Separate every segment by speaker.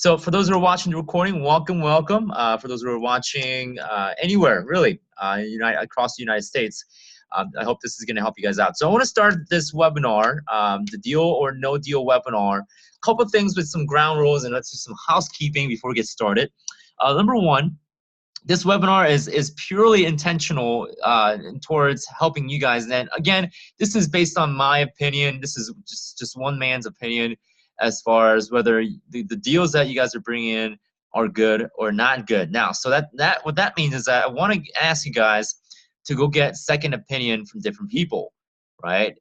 Speaker 1: So for those who are watching the recording, welcome, welcome. For those who are watching anywhere, really, across the United States, I hope this is going to help you guys out. So I want to start this webinar, the Deal or No Deal webinar. A couple of things with some ground rules and let's do some housekeeping before we get started. Number one, this webinar is purely intentional towards helping you guys. And again, this is based on my opinion. This is just one man's opinion as far as whether the deals that you guys are bringing in are good or not good. Now, so what that means is that I want to ask you guys to go get second opinion from different people, right?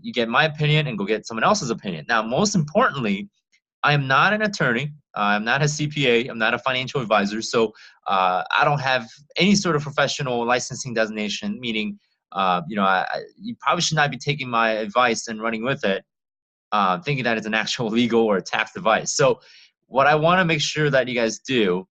Speaker 1: You get my opinion and go get someone else's opinion. Now, most importantly, I am not an attorney. I'm not a CPA. I'm not a financial advisor. So I don't have any sort of professional licensing designation, meaning, you probably should not be taking my advice and running with it, thinking that it's an actual legal or a tax advice. So what I want to make sure that you guys do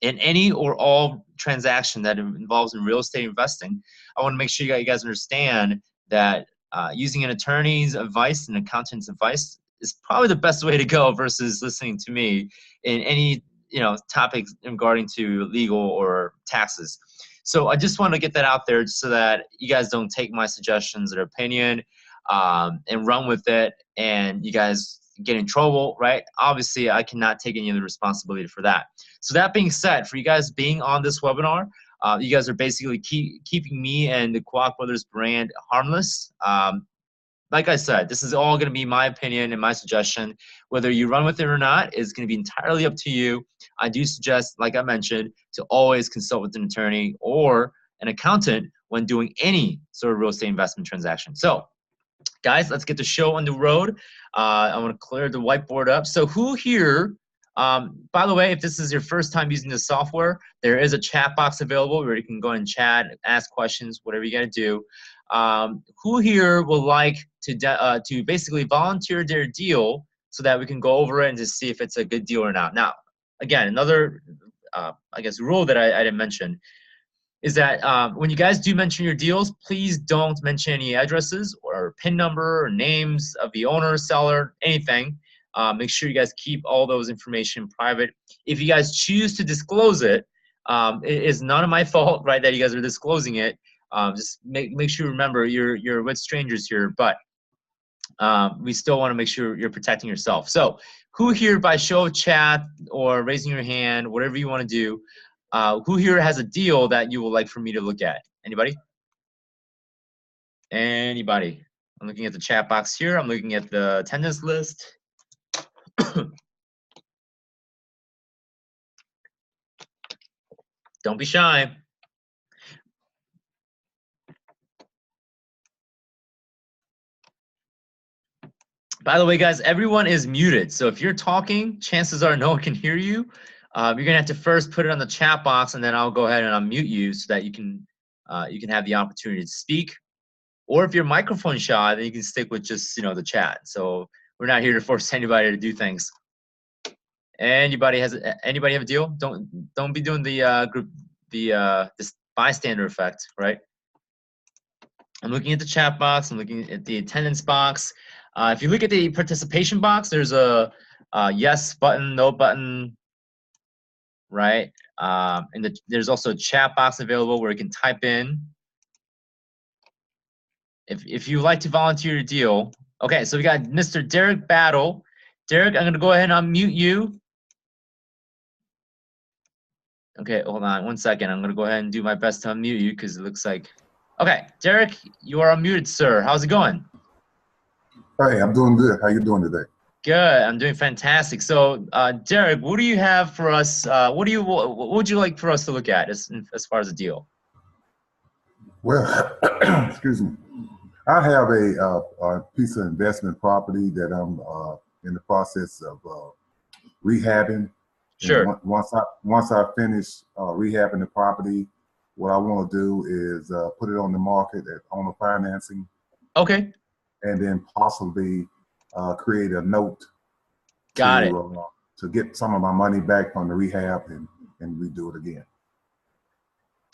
Speaker 1: in any or all transaction that involves in real estate investing, I want to make sure you guys understand that using an attorney's advice and accountant's advice is probably the best way to go versus listening to me in any topics regarding to legal or taxes. So I just want to get that out there so that you guys don't take my suggestions or opinion and run with it and you guys get in trouble, right? Obviously, I cannot take any of the responsibility for that. So that being said, for you guys being on this webinar, you guys are basically keeping me and the Kwak Brothers brand harmless. Like I said, this is all going to be my opinion and my suggestion. Whether you run with it or not is going to be entirely up to you. I do suggest, like I mentioned, to always consult with an attorney or an accountant when doing any sort of real estate investment transaction. So, guys, let's get the show on the road. I want to clear the whiteboard up. So who here, by the way, if this is your first time using the software, there is a chat box available where you can go and chat, ask questions, whatever you got to do. Who here would like to basically volunteer their deal so that we can go over it and to see if it's a good deal or not? Now, again, another, I guess, rule that I didn't mention is that when you guys do mention your deals, please don't mention any addresses or PIN number or names of the owner, seller, anything. Make sure you guys keep all those information private. If you guys choose to disclose it, it is none of my fault, right, that you guys are disclosing it. Just make sure you remember you're with strangers here, but we still want to make sure you're protecting yourself. So who here, by show of chat or raising your hand, whatever you want to do, who here has a deal that you would like for me to look at? Anybody? Anybody? I'm looking at the chat box here. I'm looking at the attendance list. Don't be shy. By the way, guys, everyone is muted. So if you're talking, chances are no one can hear you. You're gonna have to first put it on the chat box, and then I'll go ahead and unmute you so that you can have the opportunity to speak. Or if you're microphone shy, then you can stick with just the chat. So we're not here to force anybody to do things. Anybody have a deal? Don't be doing this bystander effect, right? I'm looking at the chat box. I'm looking at the attendance box. If you look at the participation box, there's a yes button, no button, right? And there's also a chat box available where you can type in. If you like to volunteer your deal. Okay, so we got Mr. Derek Battle. Derek, I'm gonna go ahead and unmute you. Okay, hold on one second. I'm gonna go ahead and do my best to unmute you because it looks like. Okay, Derek, you are unmuted, sir. How's it going?
Speaker 2: Hey, I'm doing good. How you doing today?
Speaker 1: Good. I'm doing fantastic. So, Derek, what do you have for us? What would you like for us to look at as far as a deal?
Speaker 2: Well, excuse me. I have a piece of investment property that I'm in the process of rehabbing.
Speaker 1: Sure.
Speaker 2: And once I finish rehabbing the property, what I want to do is put it on the market at owner financing.
Speaker 1: Okay.
Speaker 2: And then possibly create a note to get some of my money back from the rehab and redo it again.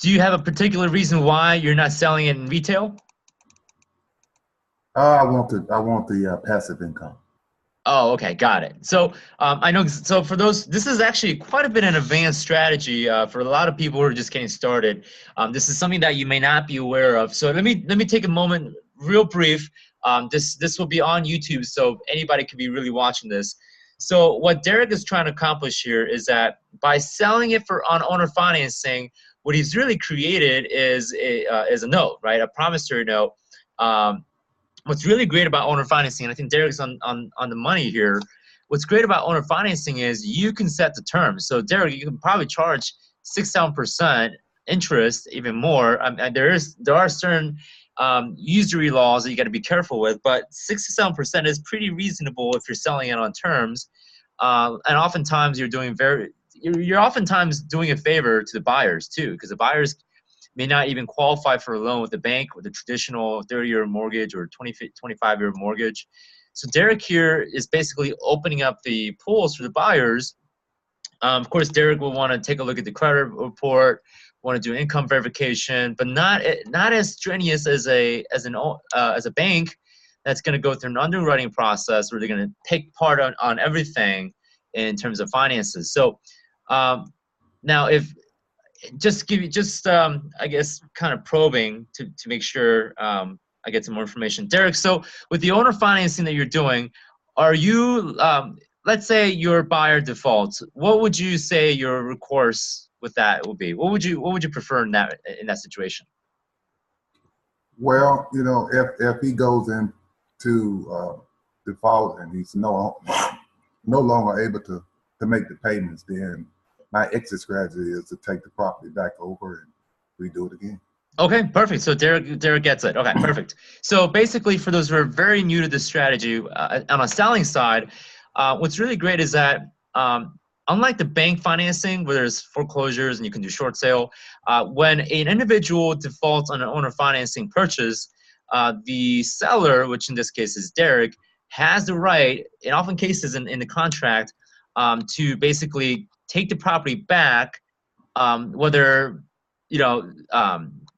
Speaker 1: Do you have a particular reason why you're not selling it in retail?
Speaker 2: I want the passive income.
Speaker 1: Oh, okay, got it. So I know. So for those, this is actually quite a bit an advanced strategy for a lot of people who are just getting started. This is something that you may not be aware of. So let me take a moment, real brief. This will be on YouTube, so anybody could be really watching this. So what Derek is trying to accomplish here is that by selling it for on owner financing, what he's really created is a note, right? A promissory note. Um, what's really great about owner financing, and I think Derek's on the money here. What's great about owner financing is you can set the terms. So Derek, you can probably charge 6-7% interest, even more. There are certain usury laws that you got to be careful with, but 6 to 7% is pretty reasonable if you're selling it on terms. And oftentimes you're oftentimes doing a favor to the buyers too, because the buyers may not even qualify for a loan with the bank with a traditional 30-year mortgage or 25-year mortgage. So Derek here is basically opening up the pools for the buyers. Of course, Derek will want to take a look at the credit report, want to do income verification, but not as strenuous as a bank that's going to go through an underwriting process where they're going to take part on everything in terms of finances. So now if I guess kind of probing to make sure I get some more information. Derek, so with the owner financing that you're doing, are you let's say your buyer defaults, what would you say your recourse with that would be? What would you prefer in that situation?
Speaker 2: Well, if he goes into default and he's no longer able to make the payments, then my exit strategy is to take the property back over and redo it again.
Speaker 1: Okay, perfect. So Derek gets it. Okay, perfect. So basically, for those who are very new to this strategy, on a selling side, what's really great is that unlike the bank financing, where there's foreclosures and you can do short sale, when an individual defaults on an owner financing purchase, the seller, which in this case is Derek, has the right, in often cases in the contract, to basically take the property back, whether you know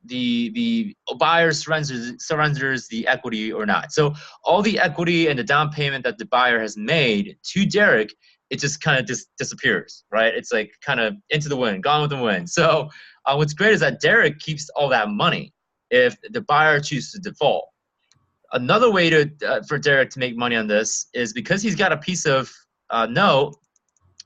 Speaker 1: the buyer surrenders the equity or not. So all the equity and the down payment that the buyer has made to Derek, it just kind of disappears, right? It's like kind of into the wind, gone with the wind. So what's great is that Derek keeps all that money if the buyer chooses to default. Another way for Derek to make money on this is because he's got a piece of note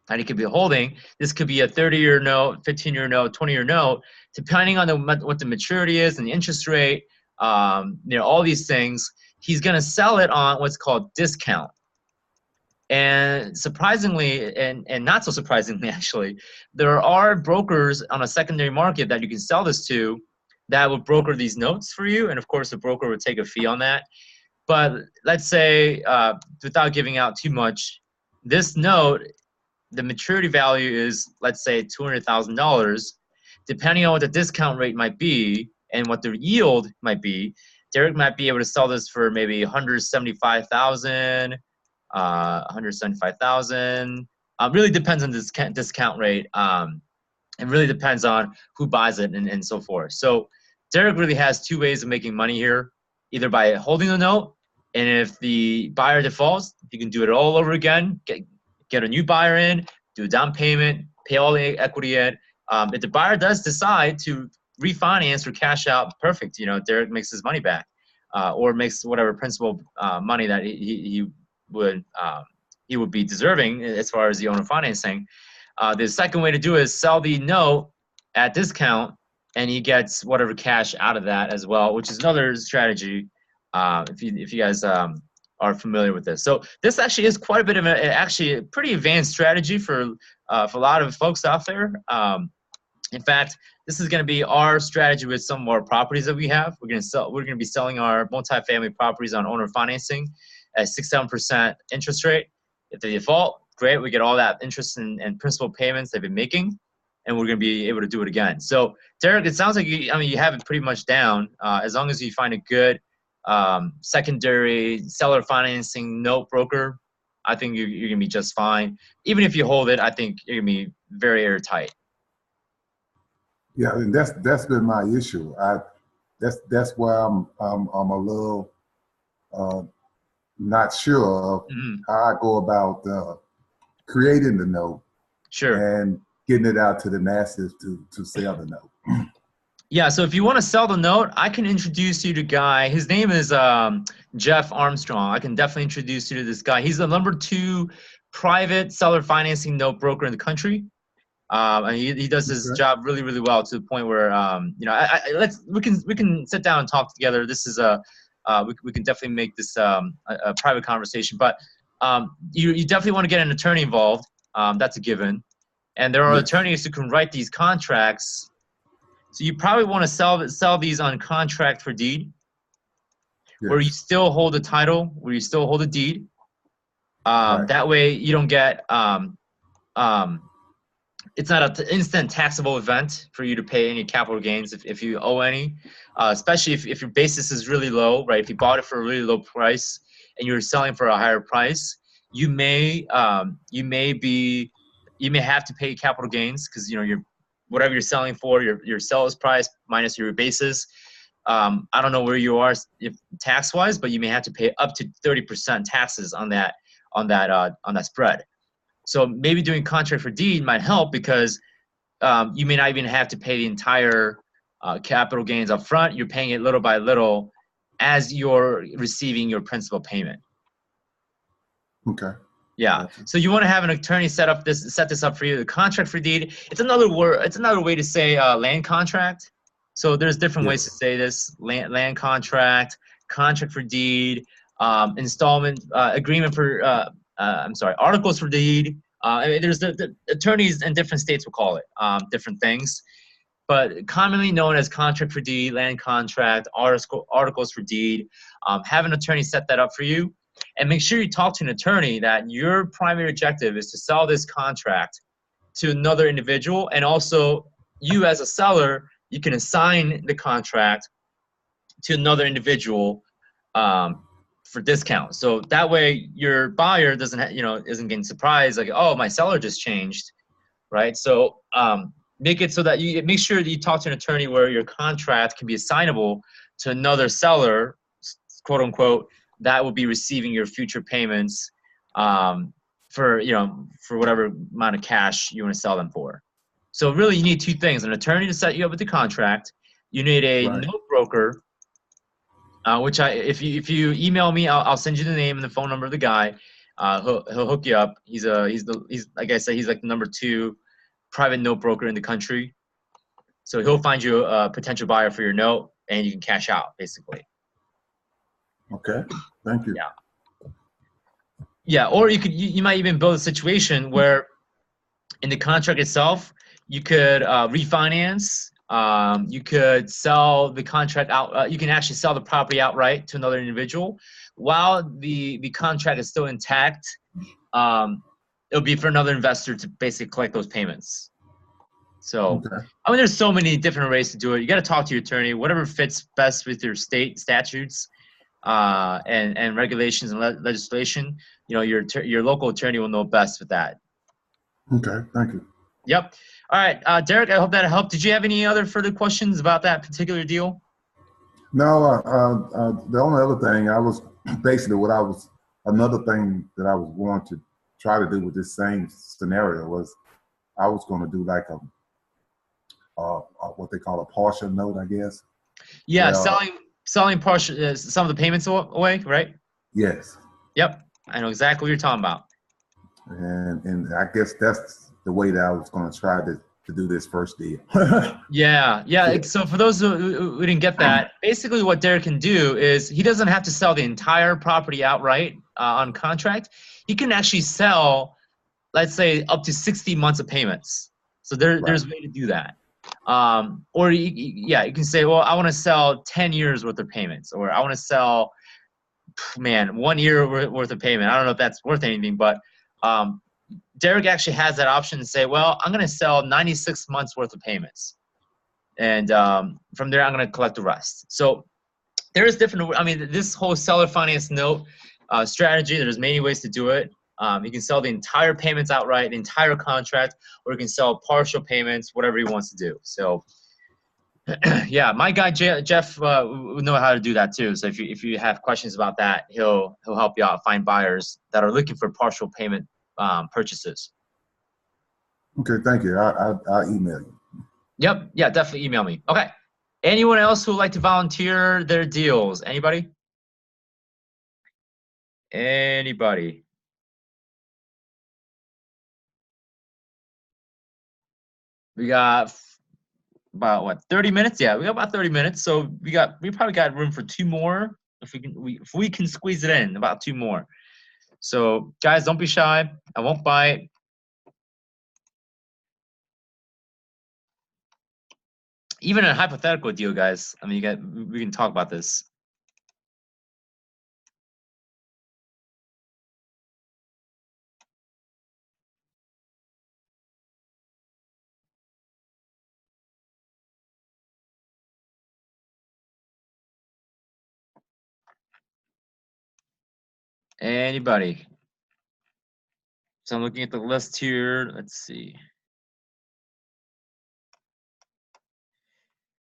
Speaker 1: and he could be holding. This could be a 30-year note, 15-year note, 20-year note, depending on what the maturity is and the interest rate, all these things. He's going to sell it on what's called discount. And surprisingly, and not so surprisingly actually, there are brokers on a secondary market that you can sell this to that would broker these notes for you. And of course, the broker would take a fee on that. But let's say, without giving out too much, this note, the maturity value is, let's say, $200,000. Depending on what the discount rate might be and what the yield might be, Derek might be able to sell this for maybe 175,000, 175,000. Really depends on this discount rate. It really depends on who buys it and so forth. So Derek really has two ways of making money here, either by holding the note, and if the buyer defaults, you can do it all over again, get a new buyer in, do a down payment, pay all the equity in. If the buyer does decide to refinance or cash out, perfect. Derek makes his money back, or makes whatever principal money that he would be deserving as far as the owner financing. The second way to do it is sell the note at discount, and he gets whatever cash out of that as well, which is another strategy. If you guys are familiar with this, so this actually is quite a bit of a pretty advanced strategy for a lot of folks out there. In fact, this is going to be our strategy with some of our properties that we have. We're going to be selling our multifamily properties on owner financing at 6-7% interest rate. If they default, great. We get all that interest and principal payments they've been making, and we're going to be able to do it again. So, Derek, it sounds like you have it pretty much down. As long as you find a good secondary seller financing note broker, I think you're going to be just fine. Even if you hold it, I think you're going to be very airtight.
Speaker 2: Yeah, and that's been my issue. That's why I'm a little not sure of how I go about creating the note and getting it out to the masses to sell the note.
Speaker 1: Yeah, so if you want to sell the note, I can introduce you to a guy. His name is Jeff Armstrong. I can definitely introduce you to this guy. He's the #2 private seller financing note broker in the country. And he does his job really, really well, to the point where you know, we can sit down and talk together. This is we can definitely make this a private conversation. But you definitely want to get an attorney involved. That's a given. And there are attorneys who can write these contracts. So you probably want to sell these on contract for deed, where you still hold the title, where you still hold a deed. That way you don't get it's not an instant taxable event for you to pay any capital gains if you owe any, especially if your basis is really low, right? If you bought it for a really low price and you're selling for a higher price, you may have to pay capital gains, because you know whatever you're selling for, your sales price minus your basis. I don't know where you are if tax wise, but you may have to pay up to 30% taxes on that spread. So maybe doing contract for deed might help, because you may not even have to pay the entire capital gains up front. You're paying it little by little as you're receiving your principal payment.
Speaker 2: Okay.
Speaker 1: Yeah. So you want to have an attorney set this up for you. The contract for deed. It's another word. It's another way to say land contract. So there's different ways to say this: land contract, contract for deed, installment agreement for. Articles for deed. I mean, there's the attorneys in different states will call it different things, but commonly known as contract for deed, land contract, articles for deed. Have an attorney set that up for you, and make sure you talk to an attorney that your primary objective is to sell this contract to another individual, and also you as a seller, you can assign the contract to another individual for discount. So that way your buyer isn't getting surprised, like, oh, my seller just changed, right? So make it so that you make sure that you talk to an attorney where your contract can be assignable to another seller, quote unquote, that will be receiving your future payments for whatever amount of cash you want to sell them for. So really you need two things: an attorney to set you up with the contract. You need a note broker, which if you email me, I'll send you the name and the phone number of the guy. He'll hook you up. He's like I said, he's like the #2 private note broker in the country. So he'll find you a potential buyer for your note, and you can cash out basically.
Speaker 2: Okay, thank you.
Speaker 1: Yeah, or you might even build a situation where in the contract itself you could refinance. You could sell the contract out. You can actually sell the property outright to another individual while the contract is still intact. It'll be for another investor to basically collect those payments. So, I mean, there's so many different ways to do it. You got to talk to your attorney, whatever fits best with your state statutes and regulations and legislation. You know, your local attorney will know best with that.
Speaker 2: Okay, thank you.
Speaker 1: Yep. All right, Derek, I hope that helped. Did you have any other further questions about that particular deal?
Speaker 2: No, the only other thing another thing that I was going to try to do with this same scenario was I was going to do like what they call a partial note, I guess.
Speaker 1: Yeah, selling partial some of the payments away, right?
Speaker 2: Yes.
Speaker 1: Yep, I know exactly what you're talking about.
Speaker 2: And I guess that's the way that I was going to try to do this first deal.
Speaker 1: Yeah. So for those who didn't get that, basically what Derek can do is he doesn't have to sell the entire property outright on contract. He can actually sell, let's say, up to 60 months of payments. So there's a way to do that. Or you can say, well, I want to sell 10 years worth of payments, or I want to sell, 1 year worth of payment. I don't know if that's worth anything, but Derek actually has that option to say, well, I'm going to sell 96 months worth of payments. And from there, I'm going to collect the rest. So there's this whole seller finance note strategy, there's many ways to do it. You can sell the entire payments outright, the entire contract, or you can sell partial payments, whatever he wants to do. So Yeah, my guy Jeff would know how to do that too. So if you have questions about that, he'll help you out find buyers that are looking for partial payment purchases.
Speaker 2: Okay, thank you. I'll email you.
Speaker 1: Yep, yeah, definitely email me. Okay. Anyone else who would like to volunteer their deals? Anybody? Anybody? We got about what 30 minutes? Yeah, we got about 30 minutes. So we probably got room for two more if we can squeeze it in, about two more. So guys, don't be shy. I won't bite. Even a hypothetical deal, guys. I mean, we can talk about this. Anybody? So I'm looking at the list here. Let's see.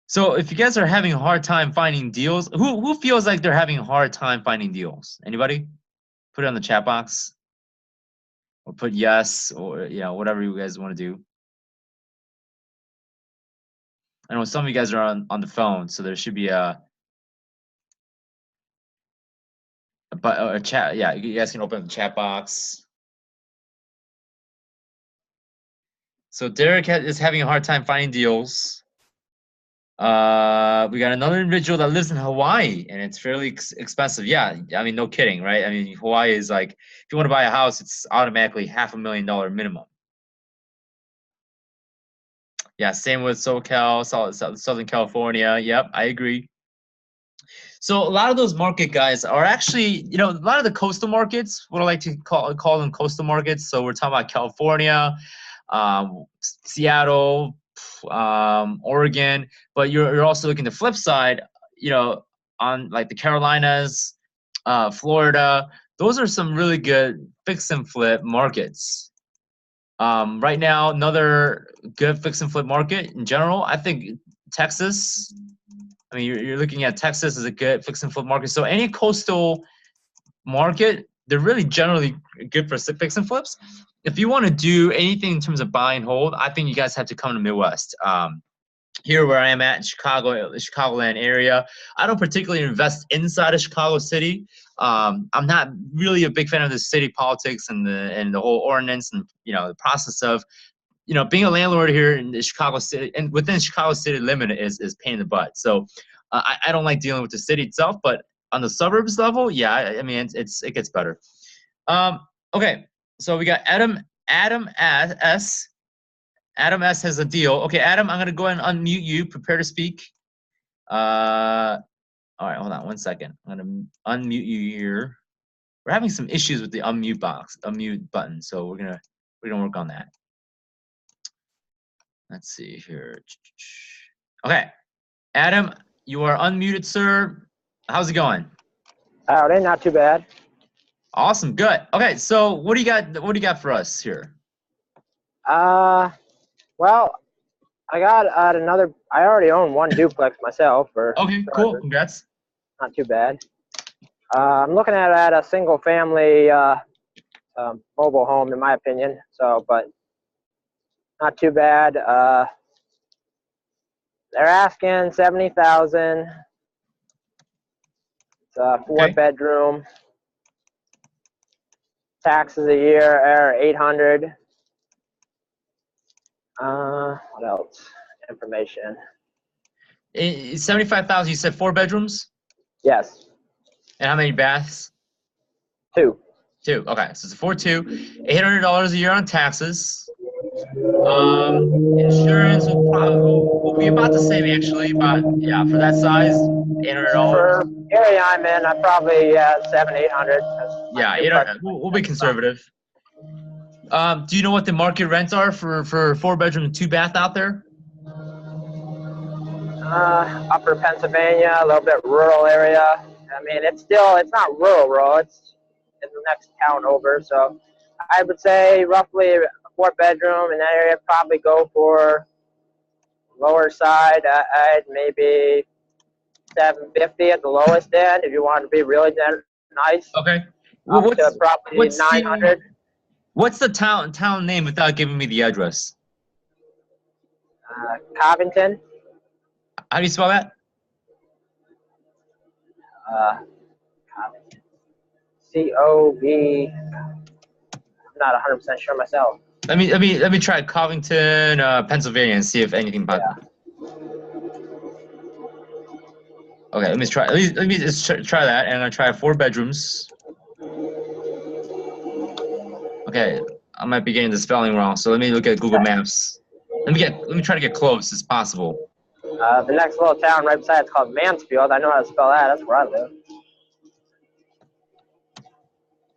Speaker 1: So if you guys are having a hard time finding deals, who feels like they're having a hard time finding deals? Anybody? Put it on the chat box, or put yes, or whatever you guys want to do. I know some of you guys are on the phone, so there should be a chat. Yeah, you guys can open up the chat box. So Derek is having a hard time finding deals. We got another individual that lives in Hawaii, and it's fairly expensive. Yeah, I mean, no kidding, right? I mean, Hawaii is like, if you want to buy a house, it's automatically $500,000 minimum. Yeah, same with SoCal, Southern California. Yep, I agree. So a lot of those market guys are actually, a lot of the coastal markets, what I like to call them coastal markets. So we're talking about California, Seattle, Oregon, but you're also looking the flip side, on like the Carolinas, Florida. Those are some really good fix and flip markets. Right now, another good fix and flip market in general, I think Texas. I mean, you're looking at Texas as a good fix and flip market. So any coastal market, they're really generally good for fix and flips. If you want to do anything in terms of buy and hold, I think you guys have to come to Midwest. Here where I am at in Chicago, the Chicagoland area, I don't particularly invest inside of Chicago City. I'm not really a big fan of the city politics and the whole ordinance and the process of being a landlord here in the Chicago City and within Chicago City limit is pain in the butt. So I don't like dealing with the city itself, but on the suburbs level, yeah, I mean it gets better. Okay, so we got Adam S. Adam S has a deal. Okay, Adam, I'm gonna go ahead and unmute you. Prepare to speak. All right, hold on one second. I'm gonna unmute you here. We're having some issues with the unmute button, so we're gonna work on that. Let's see here. Okay, Adam, you are unmuted, sir. How's it going?
Speaker 3: Howdy, not too bad.
Speaker 1: Awesome, good. Okay, so what do you got? What do you got for us here?
Speaker 3: Well, I got another. I already own one duplex myself.
Speaker 1: Okay, cool. Congrats.
Speaker 3: Not too bad. I'm looking at a single family mobile home, in my opinion. So, but not too bad. They're asking $70,000. It's a 4-bedroom. Taxes a year are $800. What else? Information.
Speaker 1: 75,000. You said 4 bedrooms.
Speaker 3: Yes.
Speaker 1: And how many baths?
Speaker 3: 2.
Speaker 1: 2. Okay, so it's a 4-2. $800 a year on taxes. Insurance will be about the same actually, but yeah, for that size, $800.
Speaker 3: For area I'm in, I'm probably $700-800.
Speaker 1: Yeah, we'll be conservative. Do you know what the market rents are for 4-bedroom and 2-bath out there?
Speaker 3: Upper Pennsylvania, a little bit rural area. I mean, it's not rural. It's in the next town over. So I would say roughly a 4-bedroom in that area probably go for lower side, I'd maybe 750 at the lowest end if you want to be really nice.
Speaker 1: Okay. Well,
Speaker 3: Up to probably 900.
Speaker 1: What's the town name without giving me the address?
Speaker 3: Covington.
Speaker 1: How do you spell that?
Speaker 3: Covington. C-O-V. I'm not 100% sure myself.
Speaker 1: Let me try Covington, Pennsylvania, and see if anything pops up. Okay, let me try. Let me just try that, and I'm gonna try 4 bedrooms. Okay, I might be getting the spelling wrong, so let me look at Google Maps. Let me try to get close as possible.
Speaker 3: The next little town right beside it's called Mansfield. I know how to spell that. That's where I live.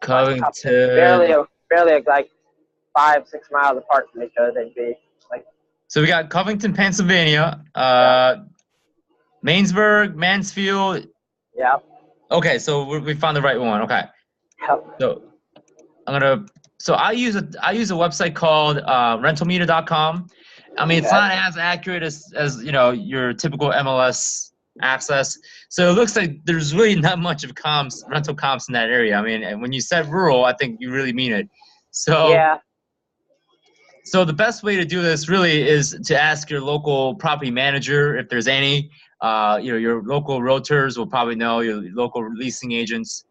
Speaker 1: Covington.
Speaker 3: Barely like 5-6 miles apart from each other. They'd be like.
Speaker 1: So we got Covington, Pennsylvania, Mainsburg, Mansfield.
Speaker 3: Yeah.
Speaker 1: Okay, so we found the right one. Okay.
Speaker 3: Yep.
Speaker 1: So I use a website called rentalmeter.com. I mean, it's not as accurate as you know your typical MLS access. So it looks like there's really not much of rental comps in that area. I mean, and when you said rural, I think you really mean it. So
Speaker 3: yeah.
Speaker 1: So the best way to do this really is to ask your local property manager if there's any. Your local realtors will probably know, your local leasing agents.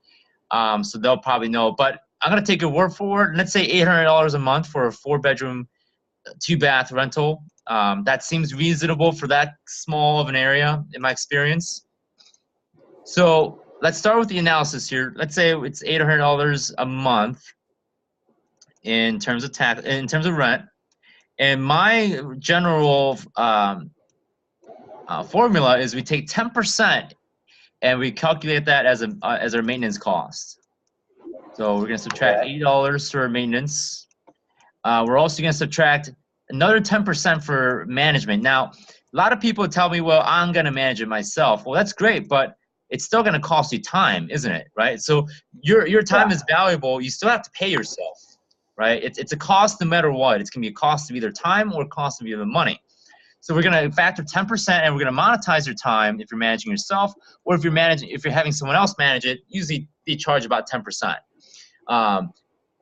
Speaker 1: So they'll probably know. But I'm going to take your word for it. Let's say $800 a month for a 4-bedroom, 2-bath rental. That seems reasonable for that small of an area in my experience. So let's start with the analysis here. Let's say it's $800 a month in terms of rent. And my general formula is we take 10% and we calculate that as our maintenance cost. So we're going to subtract $80 for maintenance. We're also going to subtract another 10% for management. Now, a lot of people tell me, well, I'm going to manage it myself. Well, that's great, but it's still going to cost you time, isn't it? Right? So your time is valuable. You still have to pay yourself. Right? It's a cost no matter what. It's going to be a cost of either time or a cost of either money. So we're going to factor 10% and we're going to monetize your time if you're managing yourself, or if you're having someone else manage it. Usually they charge about 10%.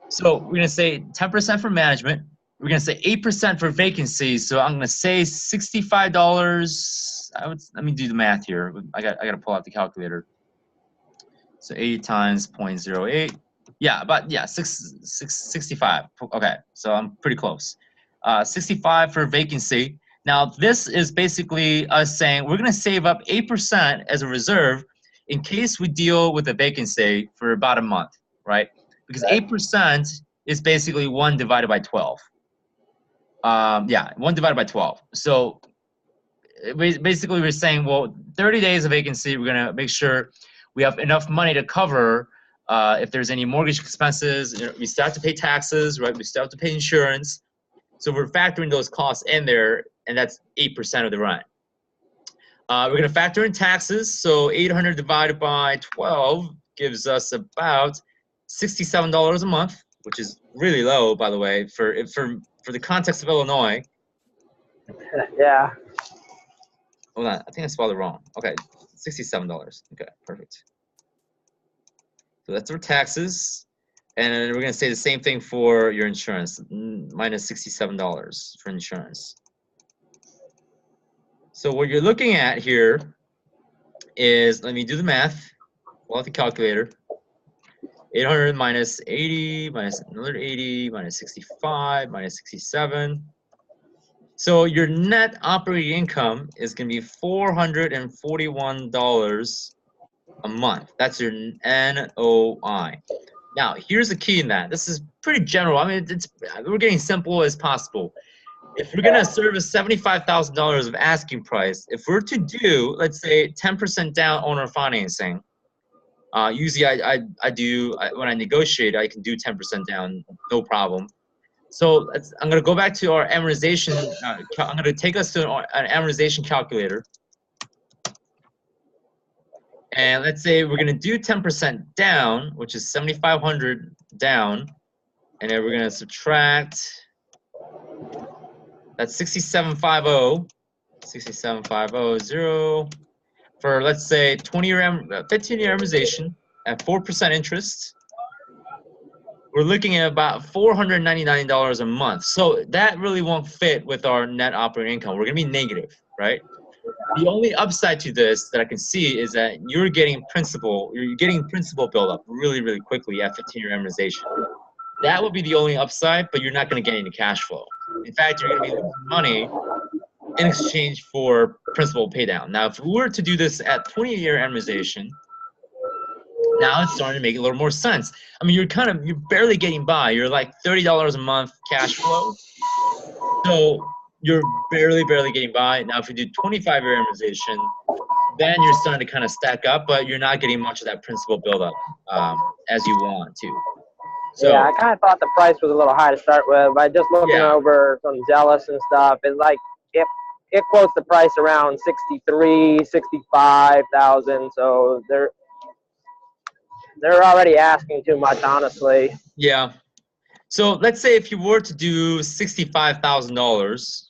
Speaker 1: So we're going to say 10% for management. We're going to say 8% for vacancy. So I'm going to say $65. Let me do the math here. I got to pull out the calculator. So 8 times 0.08. Yeah, 65. Okay, so I'm pretty close. 65 for vacancy. Now, this is basically us saying we're going to save up 8% as a reserve in case we deal with a vacancy for about a month, right? Because 8% is basically 1 divided by 12. 1 divided by 12. So basically we're saying, well, 30 days of vacancy, we're going to make sure we have enough money to cover if there's any mortgage expenses. We still have to pay taxes, right? We still have to pay insurance. So we're factoring those costs in there, and that's 8% of the rent. We're going to factor in taxes. So 800 divided by 12 gives us about $67 a month, which is really low, by the way, for the context of Illinois.
Speaker 3: Yeah.
Speaker 1: Hold on, I think I spelled it wrong. Okay, $67. Okay, perfect. So that's for taxes. And then we're going to say the same thing for your insurance, minus $67 for insurance. So what you're looking at here is, let me do the math. Pull out the calculator. 800 minus 80, minus another 80, minus 65, minus 67. So your net operating income is going to be $441 a month. That's your NOI. Now, here's the key in that. This is pretty general. I mean, we're getting simple as possible. If we're going to service $75,000 of asking price, if we're to do, let's say, 10% down owner financing, usually when I negotiate, I can do 10% down, no problem. So I'm going to go back to our amortization. I'm going to take us to an amortization calculator. And let's say we're going to do 10% down, which is $7,500 down. And then we're going to subtract, that's $6,750. 67500 for, let's say, 15-year amortization at 4% interest. We're looking at about $499 a month. So that really won't fit with our net operating income. We're going to be negative, right? The only upside to this that I can see is that you're getting principal buildup really, really quickly at 15-year amortization. That would be the only upside, but you're not going to get any cash flow. In fact, you're going to be losing money in exchange for principal pay down. Now, if we were to do this at 20-year amortization, now it's starting to make a little more sense. I mean, you're barely getting by. You're like $30 a month cash flow. So you're barely getting by. Now, if we do 25-year amortization, then you're starting to kind of stack up, but you're not getting much of that principal buildup as you want to. So,
Speaker 3: yeah, I kind of thought the price was a little high to start with, but just looking over some Zealous and stuff, it's like it quotes the price around 63, 65,000. So they're already asking too much, honestly.
Speaker 1: yeah. So let's say if you were to do $65,000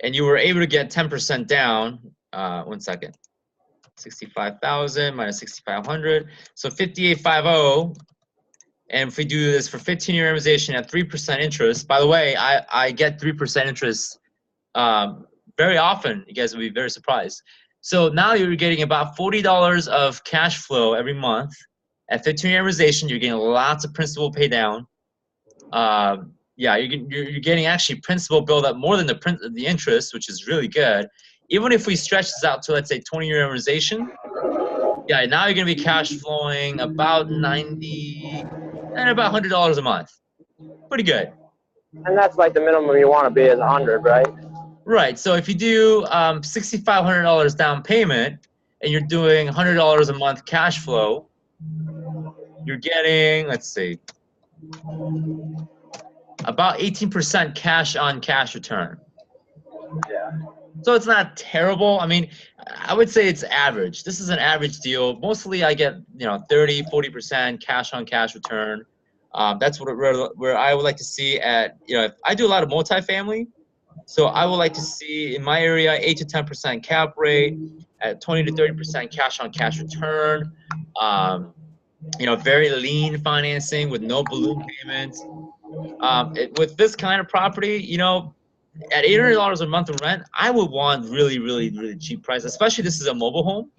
Speaker 1: and you were able to get 10% down, 1 second. 65,000 minus 6,500, so 5850. And if we do this for 15-year amortization at 3% interest, by the way, I get 3% interest very often. You guys will be very surprised. So now you're getting about $40 of cash flow every month. At 15-year amortization, you're getting lots of principal pay down. Yeah, you're getting actually principal build up more than the interest, which is really good. Even if we stretch this out to, let's say, 20-year amortization, yeah, now you're going to be cash flowing about $90 and about $100 a month. Pretty good.
Speaker 3: And that's like the minimum you want to be is 100, right?
Speaker 1: Right. So if you do $6,500 down payment and you're doing $100 a month cash flow, you're getting, let's see, about 18% cash on cash return.
Speaker 3: Yeah.
Speaker 1: So it's not terrible. I mean, I would say it's average. This is an average deal. Mostly I get, 30, 40% cash on cash return. That's where I would like to see at, if I do a lot of multifamily. So I would like to see in my area 8 to 10% cap rate at 20 to 30% cash on cash return. Very lean financing with no balloon payments. With this kind of property, at $800 a month of rent, I would want really, really, really cheap price. Especially this is a mobile home.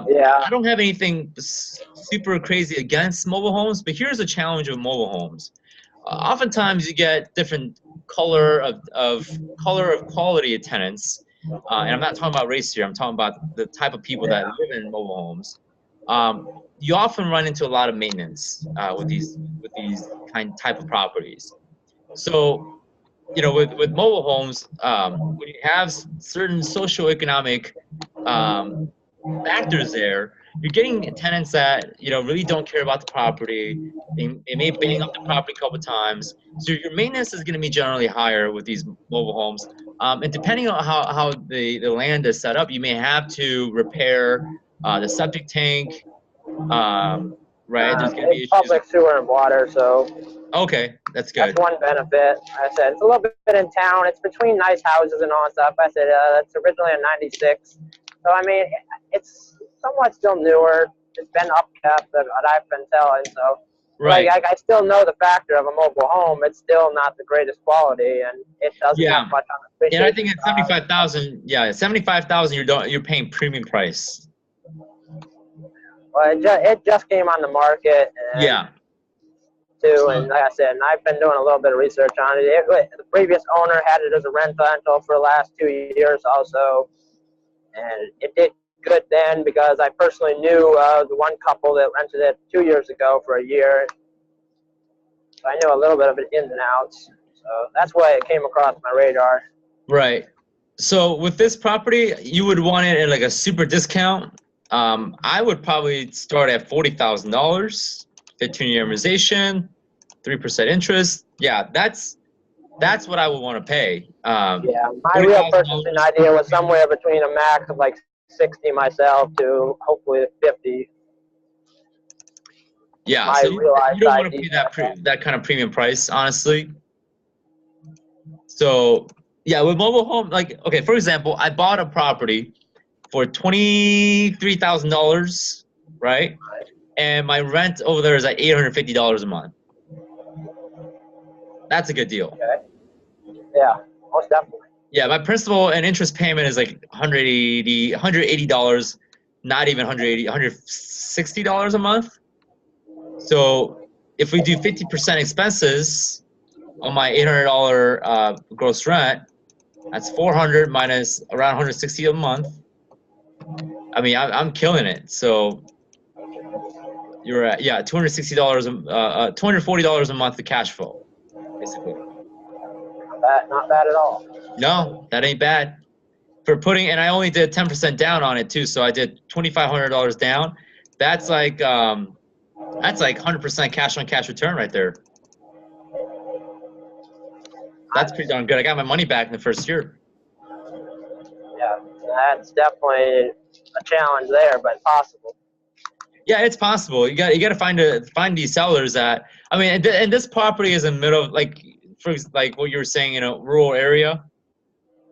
Speaker 3: Yeah.
Speaker 1: I don't have anything super crazy against mobile homes, but here's the challenge with mobile homes. Oftentimes you get different color of quality of tenants, and I'm not talking about race here. I'm talking about the type of people that live in mobile homes. You often run into a lot of maintenance with these type of properties. So, with mobile homes, when you have certain socioeconomic factors there, you're getting tenants that really don't care about the property. They may bang up the property a couple of times, so your maintenance is going to be generally higher with these mobile homes. And depending on how the land is set up, you may have to repair the septic tank. Right, there's going to be issues.
Speaker 3: Public sewer and water, so.
Speaker 1: Okay, that's good.
Speaker 3: That's one benefit. I said it's a little bit in town. It's between nice houses and all that stuff. I said it's originally a '96, so I mean it's somewhat still newer. It's been upkept, what I've been telling. So,
Speaker 1: right.
Speaker 3: Like I still know the factor of a mobile home. It's still not the greatest quality, and it doesn't have much on the appreciation.
Speaker 1: And I think at 75,000, 75,000, you're paying premium price.
Speaker 3: Well, it just came on the market. And too, and like I said, and I've been doing a little bit of research on it. The previous owner had it as a rental for the last 2 years also, and it did good then because I personally knew the one couple that rented it 2 years ago for a year. So I knew a little bit of it ins and outs. So that's why it came across my radar.
Speaker 1: Right. So with this property, you would want it at like a super discount. I would probably start at $40,000. 15-year amortization, 3% interest. Yeah, that's what I would want to pay.
Speaker 3: Yeah, my real purchasing idea was somewhere between a max of like 60 myself to hopefully 50.
Speaker 1: Yeah, so you don't want to pay that kind of premium price, honestly. So Yeah, with mobile home, like, okay, for example, I bought a property for $23,000, right? And my rent over there is at $850 a month. That's a good deal.
Speaker 3: Okay. Yeah, most definitely.
Speaker 1: Yeah, my principal and interest payment is like $180, not even $160 a month. So if we do 50% expenses on my $800 gross rent, that's 400 minus around 160 a month. I mean, I'm killing it. So you're at, yeah, $260, $240 a month of cash flow, basically.
Speaker 3: Not bad at all.
Speaker 1: No, that ain't bad. For putting, and I only did 10% down on it too. So I did $2,500 down. That's like 100% cash on cash return right there. That's pretty darn good. I got my money back in the first year.
Speaker 3: Yeah, that's definitely a challenge there, but possible.
Speaker 1: Yeah, it's possible. You got to find these sellers that, I mean, and this property is in the middle of, like, for like what you were saying, in a rural area.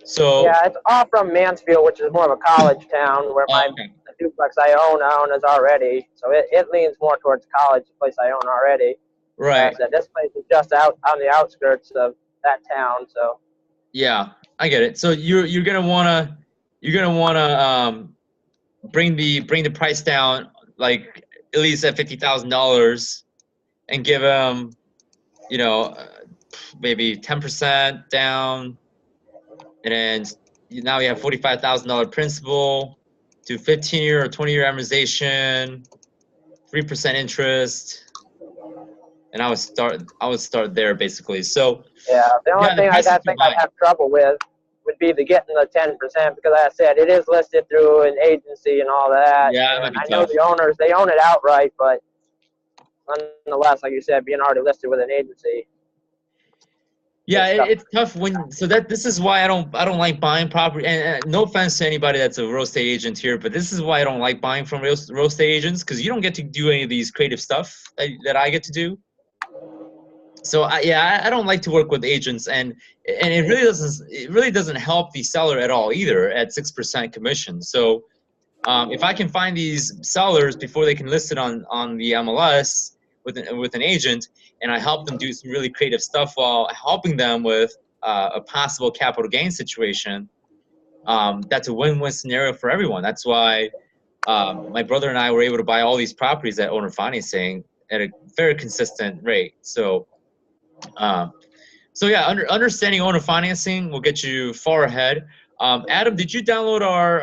Speaker 1: So
Speaker 3: yeah, it's off from Mansfield, which is more of a college town, where
Speaker 1: okay.
Speaker 3: the duplex I own is already. So it leans more towards college, the place I own already.
Speaker 1: Right.
Speaker 3: So this place is just out on the outskirts of that town. So
Speaker 1: Yeah, I get it. So you're gonna wanna bring the price down, like at least at $50,000, and give them, you know, maybe 10% down, and then now you have $45,000 principal, to 15-year or 20-year amortization, 3% interest, and I would start there basically. So
Speaker 3: yeah, the only
Speaker 1: yeah, the
Speaker 3: thing
Speaker 1: price is too
Speaker 3: I'd
Speaker 1: high.
Speaker 3: have trouble with would be the getting the 10%, because like I said, it is listed through an agency and all that.
Speaker 1: Yeah, it might
Speaker 3: And
Speaker 1: be
Speaker 3: I know
Speaker 1: tough.
Speaker 3: the owners, they own it outright, but nonetheless, like you said, being already listed with an agency.
Speaker 1: Yeah, it's tough when, so that this is why I don't like buying property. And no offense to anybody that's a real estate agent here, but this is why I don't like buying from real estate agents, because you don't get to do any of these creative stuff that I get to do. So I don't like to work with agents, and it really doesn't help the seller at all either at 6% commission. So if I can find these sellers before they can list it on the MLS with an agent, and I help them do some really creative stuff while helping them with a possible capital gain situation, that's a win-win scenario for everyone. That's why my brother and I were able to buy all these properties at owner financing at a very consistent rate. Um, so yeah, understanding owner financing will get you far ahead. Adam, did you download our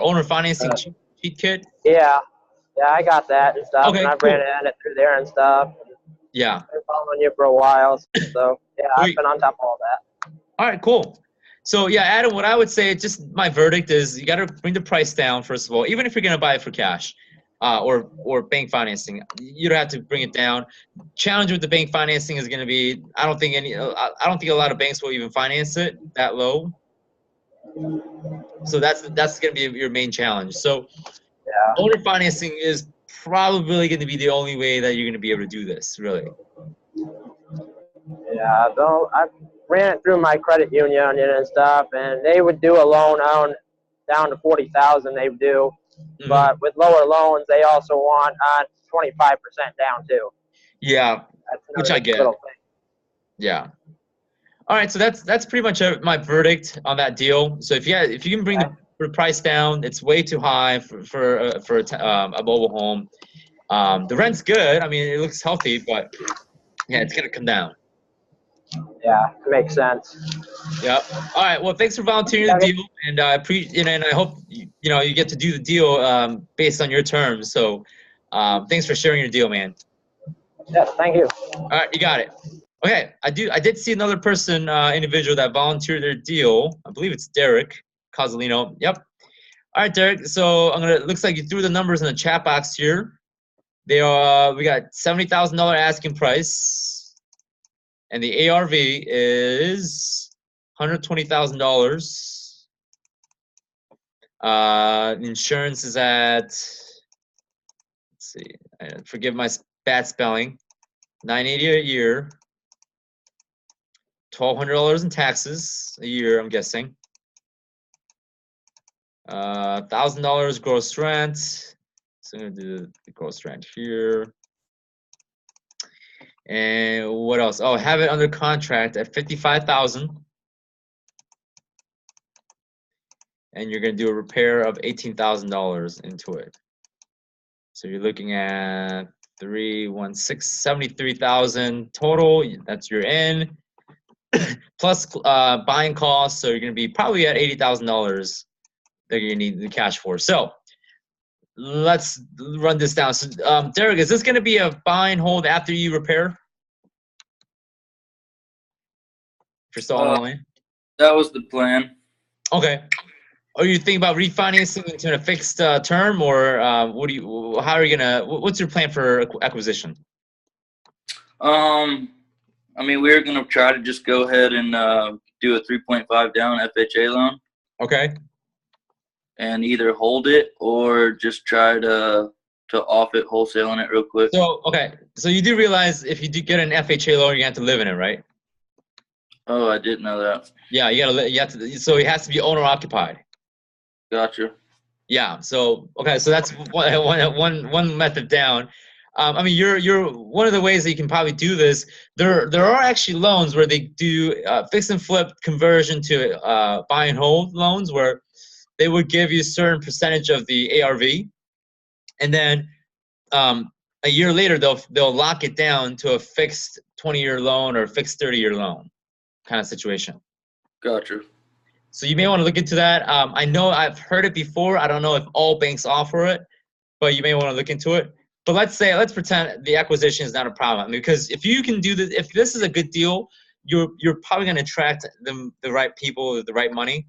Speaker 1: owner financing cheat kit?
Speaker 3: Yeah, I got that and stuff,
Speaker 1: Okay,
Speaker 3: and I've
Speaker 1: cool.
Speaker 3: ran it through there and stuff.
Speaker 1: Yeah.
Speaker 3: I've been following you for a while, so yeah, I've
Speaker 1: Sweet.
Speaker 3: been on top of all that.
Speaker 1: All right, cool. So yeah, Adam, what I would say, just my verdict is, you got to bring the price down first of all. Even if you're gonna buy it for cash, or bank financing, you don't have to bring it down. Challenge with the bank financing is gonna be, I don't think a lot of banks will even finance it that low. So that's gonna be your main challenge. So
Speaker 3: Yeah,
Speaker 1: owner financing is probably going to be the only way that you're going to be able to do this, really.
Speaker 3: yeah. Though I ran it through my credit union and stuff, and they would do a loan down to 40,000. They would do, but with lower loans, they also want 25% down too.
Speaker 1: Yeah,
Speaker 3: That's
Speaker 1: which
Speaker 3: another
Speaker 1: I get.
Speaker 3: little thing.
Speaker 1: Yeah. All right, so that's pretty much my verdict on that deal. So if you can bring the price down, it's way too high for a mobile home. The rent's good. I mean, it looks healthy, but yeah, it's gonna come down.
Speaker 3: Yeah, it makes sense.
Speaker 1: Yep. All right. Well, thanks for volunteering the deal, and I and I hope you get to do the deal based on your terms. So, thanks for sharing your deal, man.
Speaker 3: Yes, thank you.
Speaker 1: All right, you got it. Okay, I did see another person, individual that volunteered their deal. I believe it's Derek Cozzolino. Yep. All right, Derek. So looks like you threw the numbers in the chat box here. We got $70,000 asking price, and the ARV is $120,000. Insurance is at, let's see, forgive my bad spelling, $980 a year. $1,200 in taxes a year, I'm guessing. $1,000 gross rent. So I'm gonna do the gross rent here. And what else? Oh, have it under contract at $55,000. And you're gonna do a repair of $18,000 into it. So you're looking at 73,000 total. That's your in. Plus buying costs, so you're gonna be probably at $80,000 that you're gonna need the cash for. So let's run this down. So Derek, is this gonna be a buy and hold after you repair? If you're still on the line?
Speaker 4: That was the plan.
Speaker 1: Okay. Are you thinking about refinancing into a fixed term, or what do you? How are you gonna? What's your plan for acquisition?
Speaker 4: I mean, we were gonna try to just go ahead and do a 3.5 down FHA loan.
Speaker 1: Okay.
Speaker 4: And either hold it or just try to off it, wholesaling it real quick.
Speaker 1: So okay, so you do realize if you do get an FHA loan, you have to live in it, right?
Speaker 4: Oh, I didn't know that.
Speaker 1: Yeah, you have to. So it has to be owner occupied.
Speaker 4: Gotcha.
Speaker 1: Yeah. So okay, so that's one method down. I mean, you're one of the ways that you can probably do this. There are actually loans where they do fix and flip conversion to buy and hold loans where they would give you a certain percentage of the ARV, and then a year later they'll lock it down to a fixed 20-year loan or a fixed 30-year loan kind of situation.
Speaker 4: Gotcha.
Speaker 1: So you may want to look into that. I know I've heard it before. I don't know if all banks offer it, but you may want to look into it. But let's pretend the acquisition is not a problem. Because if you can do this, if this is a good deal, you're probably going to attract the right people with the right money.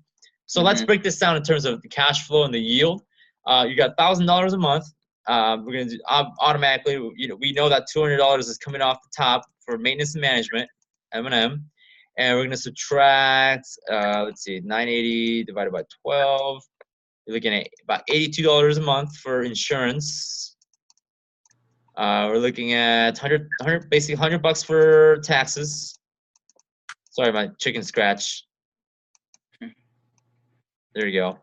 Speaker 1: So let's break this down in terms of the cash flow and the yield. You got $1,000 a month. We're going to do automatically. We know that $200 is coming off the top for maintenance and management, M&M. And we're going to subtract, let's see, 980 divided by 12. You're looking at about $82 a month for insurance. We're looking at 100 basically $100 for taxes. Sorry, my chicken scratch. There you go.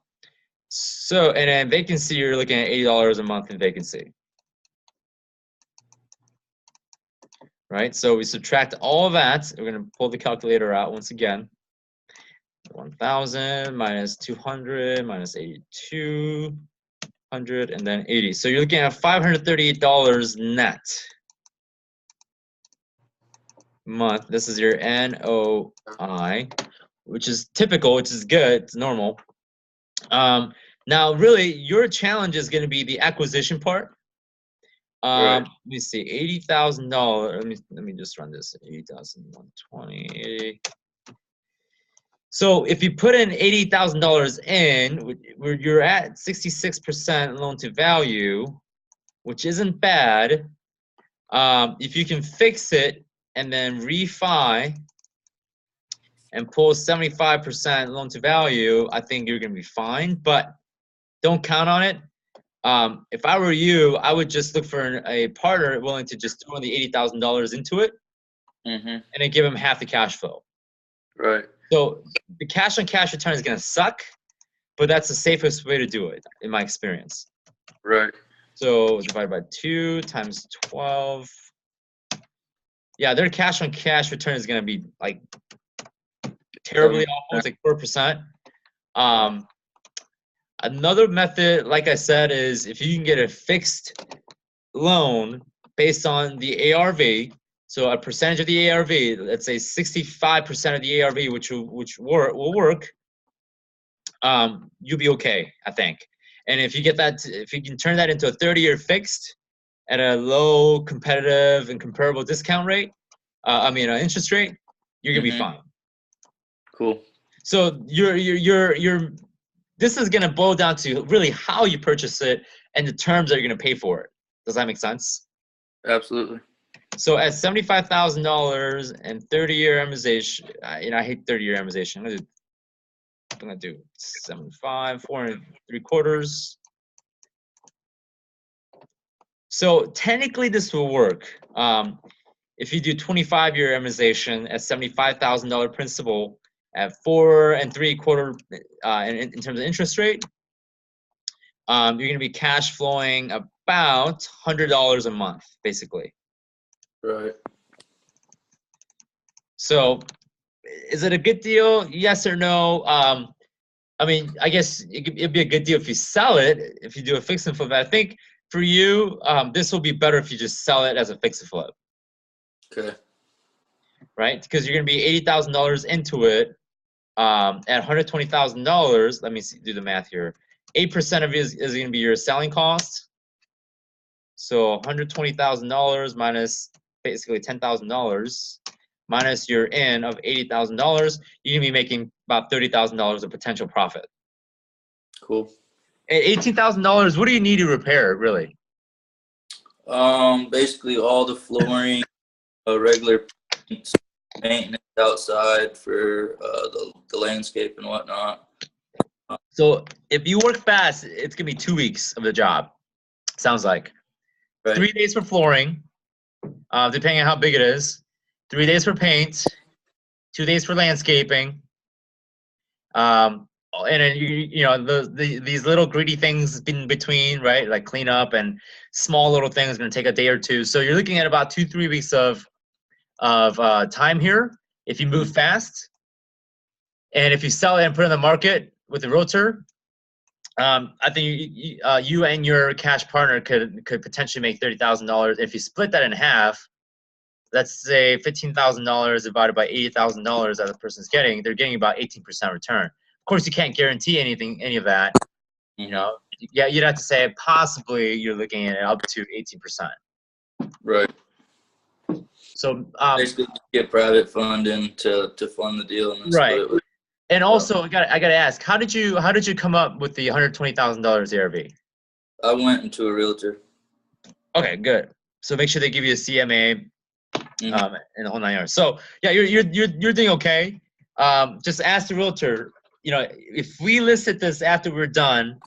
Speaker 1: So, and then vacancy, you're looking at $80 a month in vacancy. Right, so we subtract all of that. We're going to pull the calculator out once again. 1,000 minus 200 minus 8,200 and then 80. So you're looking at $538 net month. This is your NOI, which is typical, which is good. It's normal. Now, really, your challenge is going to be the acquisition part.
Speaker 4: Right.
Speaker 1: Let me see, $80,000. Let me just run this. 80,120. So if you put in $80,000 in, you're at 66% loan to value, which isn't bad. If you can fix it and then refi and pull 75% loan to value, I think you're gonna be fine. But don't count on it. If I were you, I would just look for a partner willing to just throw the $80,000 into it, and then give them half the cash flow.
Speaker 4: Right.
Speaker 1: So the cash on cash return is gonna suck, but that's the safest way to do it, in my experience.
Speaker 4: Right.
Speaker 1: So divided by 2 times 12. Yeah, their cash on cash return is gonna be like terribly awful. It's like 4%. Another method, like I said, is if you can get a fixed loan based on the ARV. So a percentage of the ARV, let's say 65% of the ARV, which will work. You'll be okay, I think. And if you get that, if you can turn that into a 30-year fixed at a low, competitive, and comparable discount rate, interest rate, you're gonna be fine.
Speaker 4: Cool.
Speaker 1: So this is gonna boil down to really how you purchase it and the terms that you're gonna pay for it. Does that make sense?
Speaker 4: Absolutely.
Speaker 1: So at $75,000 and 30-year amortization, I hate 30-year amortization. I'm gonna do 75, 4.75. So technically this will work. if you do 25-year amortization at $75,000 principal at 4 3/4 in terms of interest rate, you're going to be cash flowing about $100 a month, basically.
Speaker 4: Right.
Speaker 1: So, is it a good deal? Yes or no? I mean, I guess it'd be a good deal if you sell it, if you do a fix and flip. I think for you, this will be better if you just sell it as a fix and flip.
Speaker 4: Okay.
Speaker 1: Right? Because you're going to be $80,000 into it at $120,000. Let me do the math here. 8% of it is going to be your selling cost. So $120,000 minus basically $10,000 minus your in of $80,000, you're gonna be making about $30,000 of potential profit.
Speaker 4: Cool.
Speaker 1: At $18,000, what do you need to repair, really?
Speaker 4: Basically all the flooring, regular maintenance outside for the landscape and whatnot.
Speaker 1: So if you work fast, it's gonna be 2 weeks of the job. Sounds like.
Speaker 4: Right.
Speaker 1: 3 days for flooring, depending on how big it is. 3 days for paint. 2 days for landscaping. And then you know these little greedy things in between, right? Like cleanup and small little things going to take a day or two. So you're looking at about 2-3 weeks of time here if you move fast. And if you sell it and put it in the market with a realtor, I think you and your cash partner could potentially make $30,000. If you split that in half, let's say $15,000 divided by $80,000 that the person's getting, they're getting about 18% return. Of course, you can't guarantee any of that. You know, yeah, you'd have to say possibly you're looking at up to 18%.
Speaker 4: Right.
Speaker 1: So
Speaker 4: basically get private funding to fund the deal and then
Speaker 1: right.
Speaker 4: split it.
Speaker 1: And also, I got to ask, how did you come up with the $120,000 ARV?
Speaker 4: I went into a realtor.
Speaker 1: Okay, good. So make sure they give you a CMA. And the whole 9 yards. So yeah, you're doing okay. Just ask the realtor. You know, if we listed this after we're done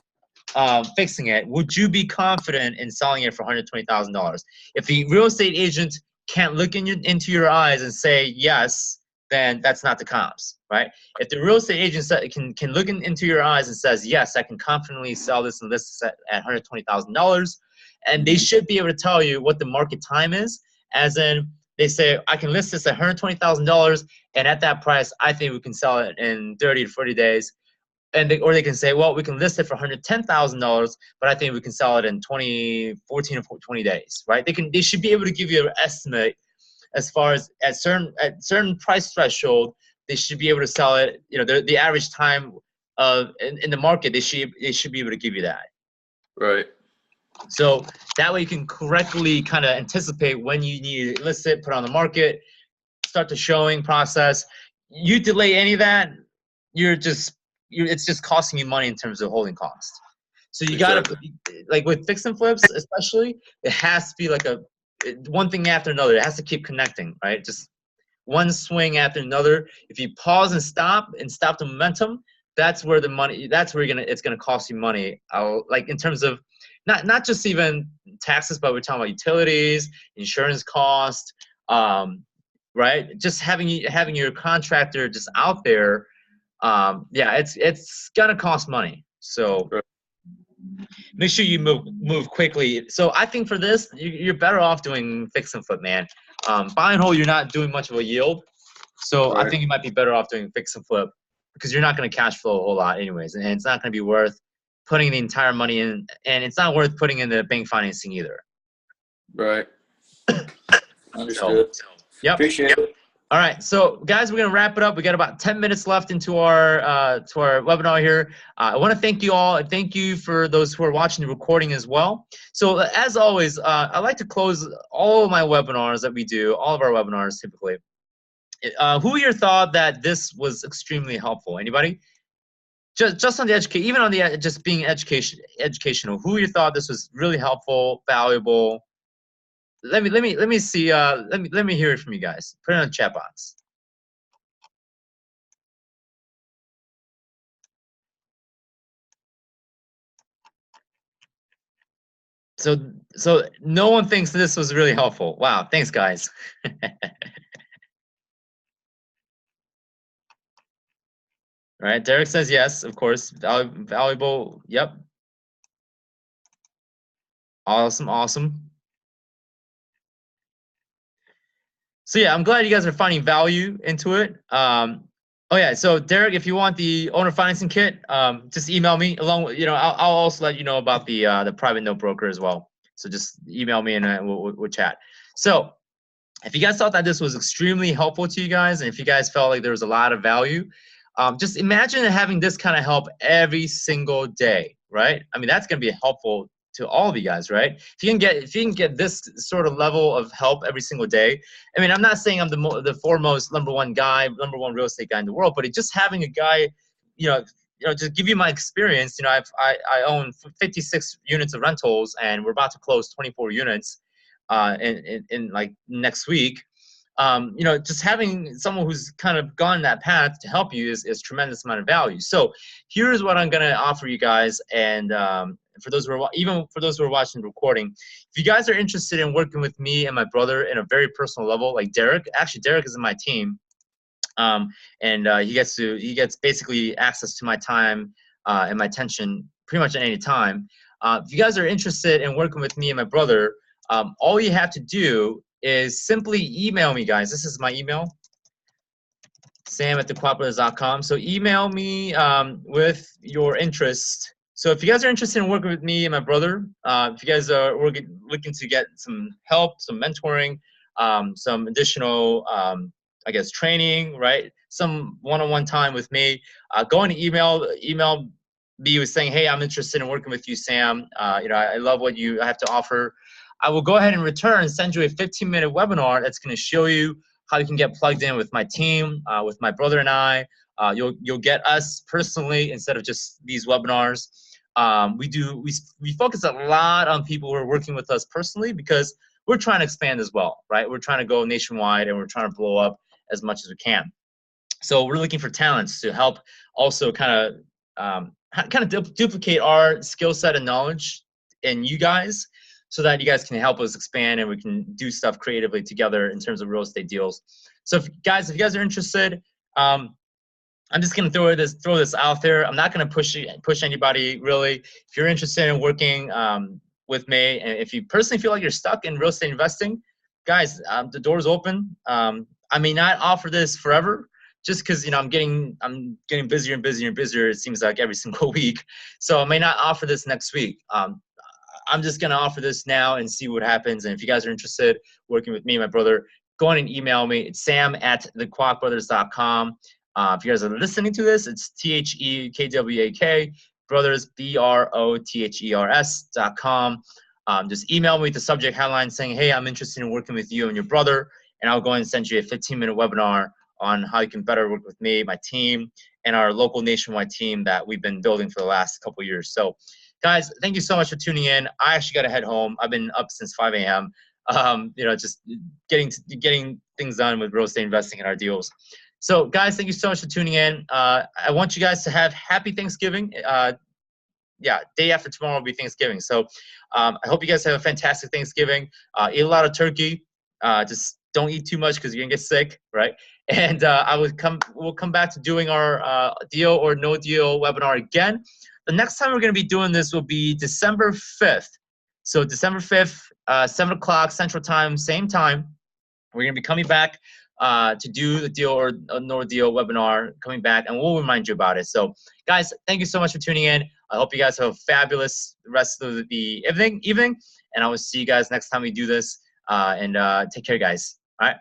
Speaker 1: fixing it, would you be confident in selling it for $120,000? If the real estate agent can't look into your eyes and say yes, then that's not the comps, right? If the real estate agent can look into your eyes and says yes, I can confidently sell this and list this at $120,000, and they should be able to tell you what the market time is, as in they say, I can list this at $120,000, and at that price, I think we can sell it in 30 to 40 days. Or they can say, well, we can list it for $110,000, but I think we can sell it in 14 or 20 days, right? They should be able to give you an estimate as far as at certain price threshold, they should be able to sell it. You know, the average time in the market, they should be able to give you that.
Speaker 4: Right.
Speaker 1: So that way you can correctly kind of anticipate when you need to list it, put it on the market, start the showing process. You delay any of that, it's just costing you money in terms of holding cost. So you gotta, like with fix and flips especially, it has to be like one thing after another. It has to keep connecting, right? Just one swing after another. If you pause and stop the momentum, that's where it's gonna cost you money. Like in terms of not just even taxes, but we're talking about utilities, insurance cost, right? Just having your contractor just out there, yeah, it's gonna cost money. So make sure you move quickly. So I think for this, you're better off doing fix and flip, man. Buy and hold, you're not doing much of a yield, so I think you might be better off doing fix and flip because you're not going to cash flow a whole lot anyways, and it's not going to be worth putting the entire money in, and it's not worth putting in the bank financing either.
Speaker 4: Right. Understood.
Speaker 1: Yep.
Speaker 4: Appreciate it.
Speaker 1: All right, so guys, we're gonna wrap it up. We got about 10 minutes left into our webinar here. I want to thank you all, and thank you for those who are watching the recording as well. So as always, I like to close all of my webinars that we do, all of our webinars typically. Who here thought that this was extremely helpful? Anybody? Just on the education, even on the just being educational. Who here thought this was really helpful, valuable? Let me see. Let me hear it from you guys. Put it in the chat box. So no one thinks this was really helpful. Wow, thanks guys. All right, Derek says yes, of course. Valuable. Yep. Awesome, awesome. So yeah, I'm glad you guys are finding value into it. Oh yeah, so Derek, if you want the owner financing kit, just email me. Along with, I'll also let you know about the private note broker as well. So just email me and we'll chat. So if you guys thought that this was extremely helpful to you guys, and if you guys felt like there was a lot of value, just imagine having this kind of help every single day, right? I mean, that's going to be helpful to all of you guys, right? If you can get this sort of level of help every single day, I mean, I'm not saying I'm the foremost number one real estate guy in the world, but just having a guy, just give you my experience. I own 56 units of rentals, and we're about to close 24 units in like next week. Just having someone who's kind of gone that path to help you is tremendous amount of value. So here's what I'm going to offer you guys. And for those who are watching the recording, if you guys are interested in working with me and my brother in a very personal level, like Derek is in my team. And he gets basically access to my time and my attention pretty much at any time. If you guys are interested in working with me and my brother, all you have to do is simply email me, guys. This is my email, sam@thequakbrothers.com. So email me with your interest. So if you guys are interested in working with me and my brother, if you guys are looking to get some help, some mentoring, some additional, I guess, training, right? Some one-on-one time with me, go and email me with saying, hey, I'm interested in working with you, Sam. I love what you have to offer. I will go ahead and return, send you a 15-minute webinar that's going to show you how you can get plugged in with my team, with my brother and I. You'll get us personally instead of just these webinars. We focus a lot on people who are working with us personally because we're trying to expand as well, right? We're trying to go nationwide and we're trying to blow up as much as we can. So we're looking for talents to help also kind of duplicate our skill set and knowledge in you guys, so that you guys can help us expand and we can do stuff creatively together in terms of real estate deals. So if you guys are interested, I'm just gonna throw this out there. I'm not gonna push anybody really. If you're interested in working with me, and if you personally feel like you're stuck in real estate investing, guys, the door's open. I may not offer this forever, just because I'm getting busier and busier and busier. It seems like every single week. So I may not offer this next week. I'm just going to offer this now and see what happens. And if you guys are interested working with me and my brother, go on and email me. It's sam@thequakbrothers.com. If you guys are listening to this, it's THEKWAK, brothers, BROTHERS.com. Just email me with the subject headline saying, hey, I'm interested in working with you and your brother. And I'll go ahead and send you a 15-minute webinar on how you can better work with me, my team, and our local nationwide team that we've been building for the last couple of years. So guys, thank you so much for tuning in. I actually got to head home. I've been up since 5 a.m. Just getting things done with real estate investing in our deals. So guys, thank you so much for tuning in. I want you guys to have happy Thanksgiving. Day after tomorrow will be Thanksgiving. So I hope you guys have a fantastic Thanksgiving. Eat a lot of turkey. Just don't eat too much because you're gonna get sick, right? And we'll come back to doing our deal or no deal webinar again. The next time we're going to be doing this will be December 5th. So December 5th, 7 o'clock Central Time, same time. We're going to be coming back to do the deal or no deal webinar, coming back, and we'll remind you about it. So guys, thank you so much for tuning in. I hope you guys have a fabulous rest of the evening, and I will see you guys next time we do this. And take care, guys. All right.